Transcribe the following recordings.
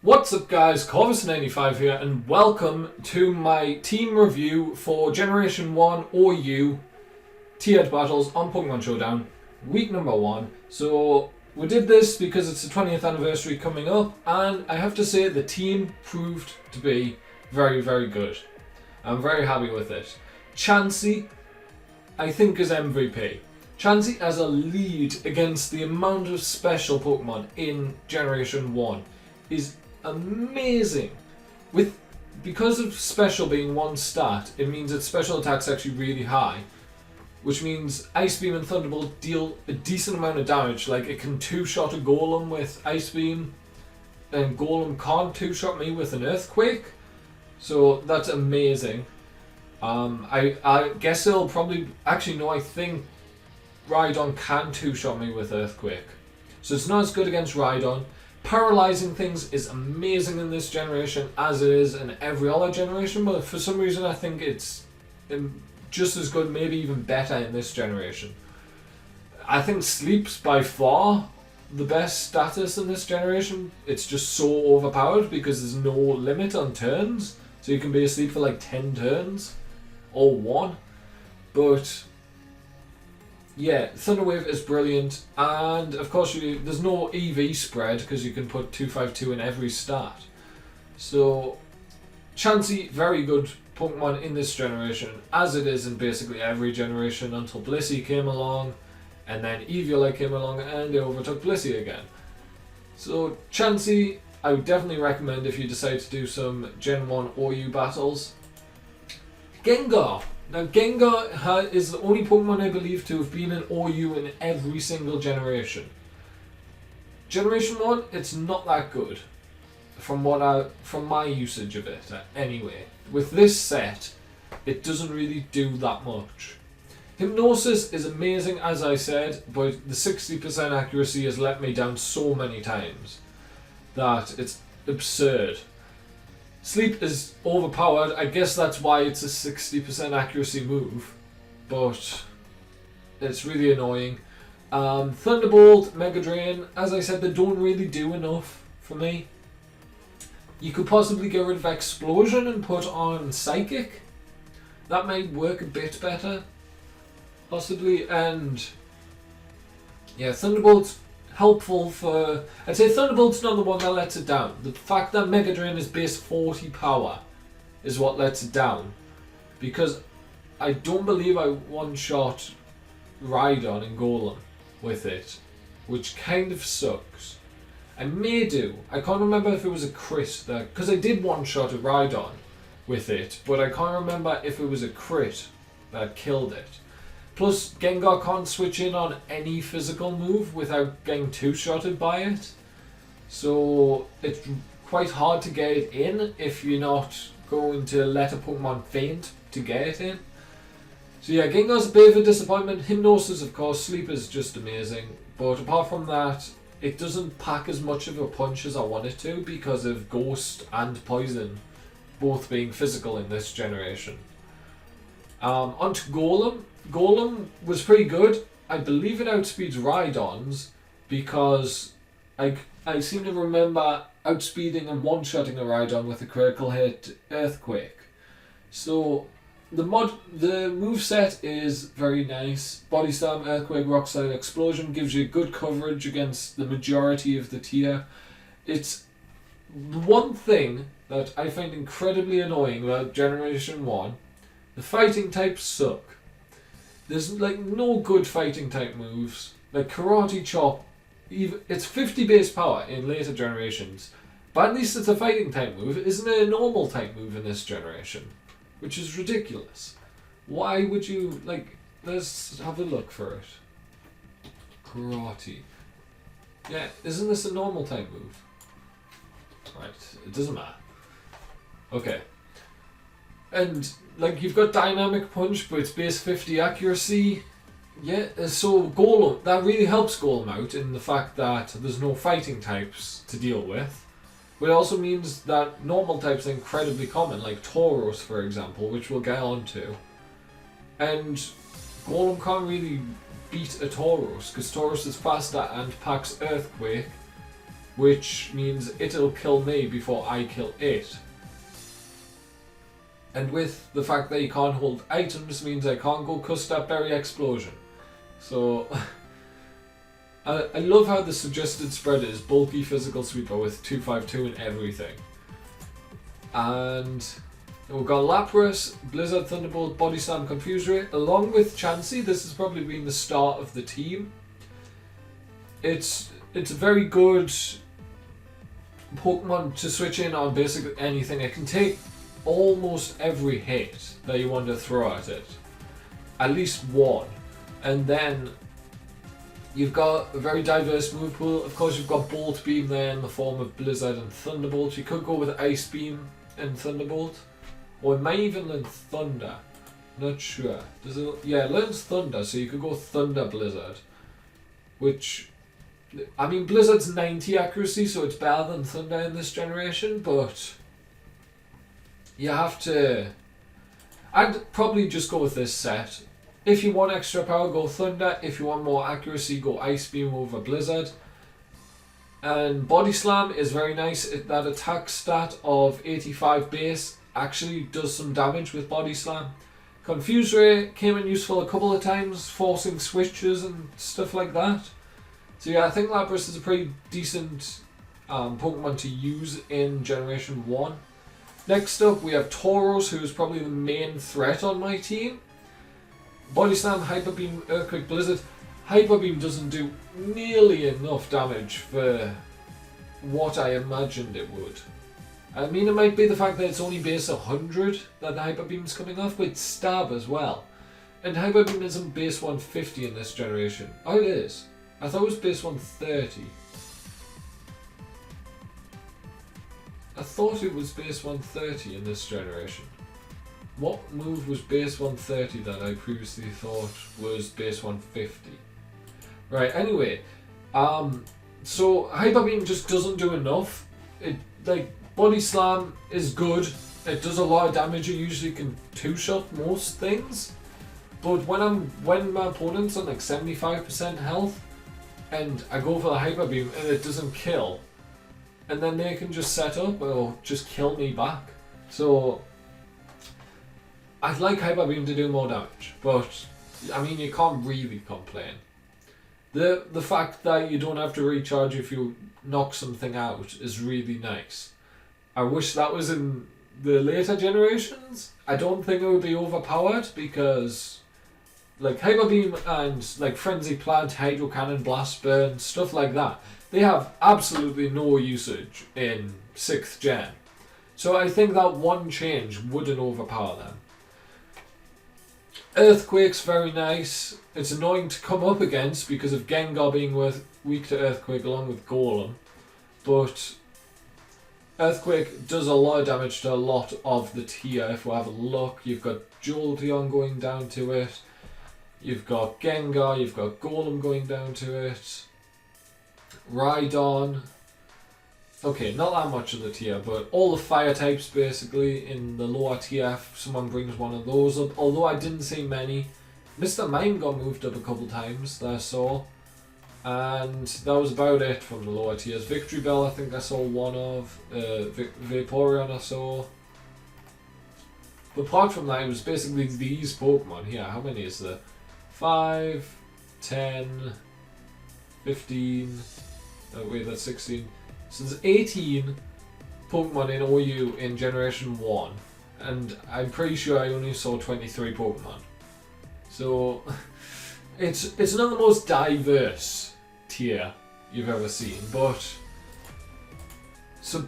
What's up guys, Corvus95 here and welcome to my team review for Generation 1 OU tiered battles on Pokemon Showdown, week number 1. So we did this because it's the 20th anniversary coming up and I have to say the team proved to be very, very good. I'm very happy with it. Chansey, I think, is MVP. Chansey has a lead against the amount of special Pokemon in Generation 1 is amazing. Because of special being one stat, it means its special attack's actually really high, which means Ice Beam and Thunderbolt deal a decent amount of damage. Like, it can two-shot a Golem with Ice Beam, and Golem can't two-shot me with an Earthquake, so that's amazing. I guess it'll probably... Actually, no, I think Rhydon can two-shot me with Earthquake, so it's not as good against Rhydon. Paralyzing things is amazing in this generation, as it is in every other generation, but for some reason I think it's just as good, maybe even better in this generation. I think Sleep's by far the best status in this generation. It's just so overpowered because there's no limit on turns, so you can be asleep for like 10 turns or 1. But yeah, Thunder Wave is brilliant, and of course there's no EV spread because you can put 252 in every start. So Chansey, very good Pokemon in this generation, as it is in basically every generation until Blissey came along, and then Eviolite came along and they overtook Blissey again. So Chansey, I would definitely recommend if you decide to do some Gen 1 OU battles. Gengar. Now, Gengar is the only Pokemon I believe to have been an OU in every single generation. Generation 1, it's not that good, from my usage of it anyway. With this set, it doesn't really do that much. Hypnosis is amazing, as I said, but the 60% accuracy has let me down so many times that it's absurd. Sleep is overpowered. I guess that's why it's a 60% accuracy move, but it's really annoying. Thunderbolt, Mega Drain, as I said, they don't really do enough for me. You could possibly get rid of Explosion and put on Psychic. That might work a bit better, possibly. And yeah, Thunderbolt's helpful for... I'd say Thunderbolt's not the one that lets it down. The fact that Mega Drain is base 40 power is what lets it down, because I don't believe I one-shot Rhydon and Golem with it, which kind of sucks. I may do. I can't remember if it was a crit, because I did one-shot a Rhydon with it, but I can't remember if it was a crit that killed it. Plus, Gengar can't switch in on any physical move without getting two-shotted by it. So it's quite hard to get it in if you're not going to let a Pokemon faint to get it in. So yeah, Gengar's a bit of a disappointment. Hypnosis, of course, Sleep is just amazing. But apart from that, it doesn't pack as much of a punch as I want it to because of Ghost and Poison both being physical in this generation. Onto Golem. Golem was pretty good. I believe it outspeeds Rhydon's because I seem to remember outspeeding and one-shotting a Rhydon with a critical hit Earthquake. So the moveset is very nice. Body Slam, Earthquake, Rock Slide, Explosion gives you good coverage against the majority of the tier. It's the one thing that I find incredibly annoying about Generation 1. The fighting types suck. There's like no good fighting type moves. Like Karate Chop, it's 50 base power in later generations, but at least it's a fighting type move. Isn't it a normal type move in this generation? Which is ridiculous. Why would you, like, let's have a look for it. Karate. Yeah, isn't this a normal type move? Right, it doesn't matter. Okay. And like, you've got Dynamic Punch, but it's base 50 accuracy. Yeah, so Golem, that really helps Golem out in the fact that there's no fighting types to deal with. But it also means that normal types are incredibly common, like Tauros, for example, which we'll get onto. And Golem can't really beat a Tauros, because Tauros is faster and packs Earthquake which means it'll kill me before I kill it. And with the fact that you can't hold items means I can't go Custard Berry Explosion. So I love how the suggested spread is bulky physical sweeper with 252 and everything. And we've got Lapras, Blizzard, Thunderbolt, Body Slam, Confuse Ray, along with Chansey. This has probably been the start of the team. It's a very good Pokemon to switch in on basically anything. It can take almost every hit that you want to throw at it. At least one. And then you've got a very diverse move pool. Of course, you've got Bolt Beam there in the form of Blizzard and Thunderbolt. You could go with Ice Beam and Thunderbolt. Or it might even learn Thunder. Not sure. Does it? Yeah, it learns Thunder, so you could go Thunder Blizzard. Which, I mean, Blizzard's 90 accuracy, so it's better than Thunder in this generation, but you have to... I'd probably just go with this set. If you want extra power, go Thunder. If you want more accuracy, go Ice Beam over Blizzard. And Body Slam is very nice. That attack stat of 85 base actually does some damage with Body Slam. Confuse Ray came in useful a couple of times, forcing switches and stuff like that. So yeah, I think Lapras is a pretty decent Pokemon to use in Generation 1. Next up, we have Tauros, who is probably the main threat on my team. Body Slam, Hyper Beam, Earthquake, Blizzard. Hyper Beam doesn't do nearly enough damage for what I imagined it would. I mean, it might be the fact that it's only base 100 that the Hyper Beam's coming off, but it's Stab as well. And Hyper Beam isn't base 150 in this generation. Oh, it is. I thought it was base 130. I thought it was base 130 in this generation. What move was base 130 that I previously thought was base 150? Right, anyway. So Hyper Beam just doesn't do enough. Body Slam is good. It does a lot of damage. It usually can two-shot most things. But when my opponent's on like 75% health and I go for the Hyper Beam and it doesn't kill, and then they can just set up or just kill me back. So I'd like Hyper Beam to do more damage, but I mean, you can't really complain. The fact that you don't have to recharge if you knock something out is really nice. I wish that was in the later generations. I don't think it would be overpowered because like Hyper Beam and like Frenzy Plant, Hydro Cannon, Blast Burn, stuff like that, they have absolutely no usage in 6th gen. So I think that one change wouldn't overpower them. Earthquake's very nice. It's annoying to come up against because of Gengar being weak to Earthquake along with Golem. But Earthquake does a lot of damage to a lot of the tier. If we have a look, you've got Jolteon going down to it. You've got Gengar, you've got Golem going down to it. Rhydon. Okay, not that much of the tier, but all the fire types basically in the lower tier, if someone brings one of those up. Although I didn't see many. Mr. Mime got moved up a couple times that I saw. And that was about it from the lower tiers. Victory Bell I think I saw one of. Vaporeon I saw. But apart from that, it was basically these Pokemon here. How many is there? 5, 10, 15... Oh wait, that's 16. So there's 18 Pokemon in OU in Generation 1, and I'm pretty sure I only saw 23 Pokemon. So it's not the most diverse tier you've ever seen, but so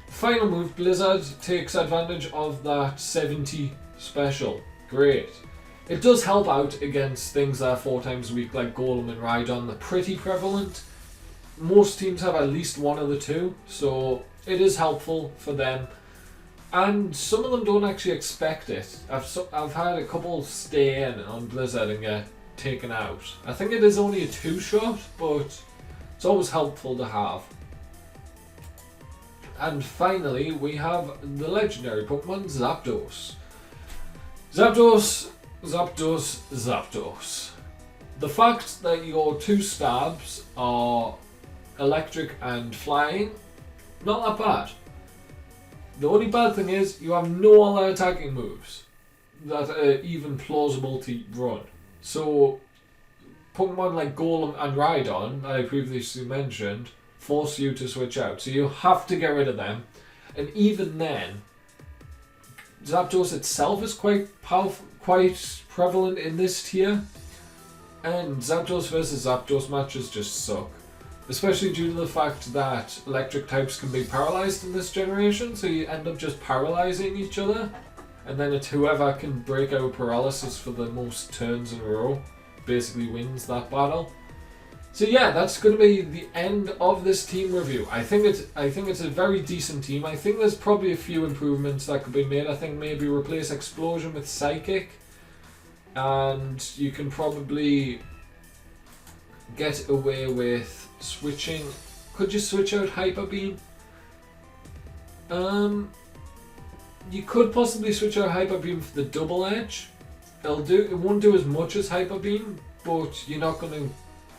final move, Blizzard takes advantage of that 70 special. Great. It does help out against things that are 4 times weak like Golem and Rhydon. They're pretty prevalent. Most teams have at least one of the two, so it is helpful for them. And some of them don't actually expect it. I've had a couple stay in on Blizzard and get taken out. I think it is only a 2-shot, but it's always helpful to have. And finally, we have the legendary Pokemon Zapdos. Zapdos. The fact that your 2 stabs are electric and flying, not that bad. The only bad thing is you have no other attacking moves that are even plausible to run. So Pokemon like Golem and Rhydon, that I previously mentioned, force you to switch out. So you have to get rid of them. And even then, Zapdos itself is quite powerful, quite prevalent in this tier. And Zapdos versus Zapdos matches just suck. Especially due to the fact that electric types can be paralyzed in this generation, so you end up just paralyzing each other. And then it's whoever can break out paralysis for the most turns in a row basically wins that battle. So yeah, that's going to be the end of this team review. I think it's a very decent team. I think there's probably a few improvements that could be made. I think maybe replace Explosion with Psychic, and you can probably get away with switching. Could you switch out Hyper Beam? You could possibly switch out Hyper Beam for the double edge. It won't do as much as Hyper Beam, but you're not going to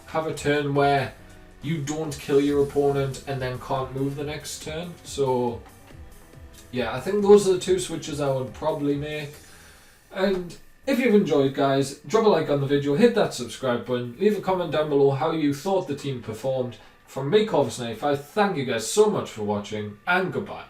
have a turn where you don't kill your opponent and then can't move the next turn. So yeah, I think those are the two switches I would probably make. And if you've enjoyed, guys, drop a like on the video, hit that subscribe button, leave a comment down below how you thought the team performed. From me, Corvus95, thank you guys so much for watching, and goodbye.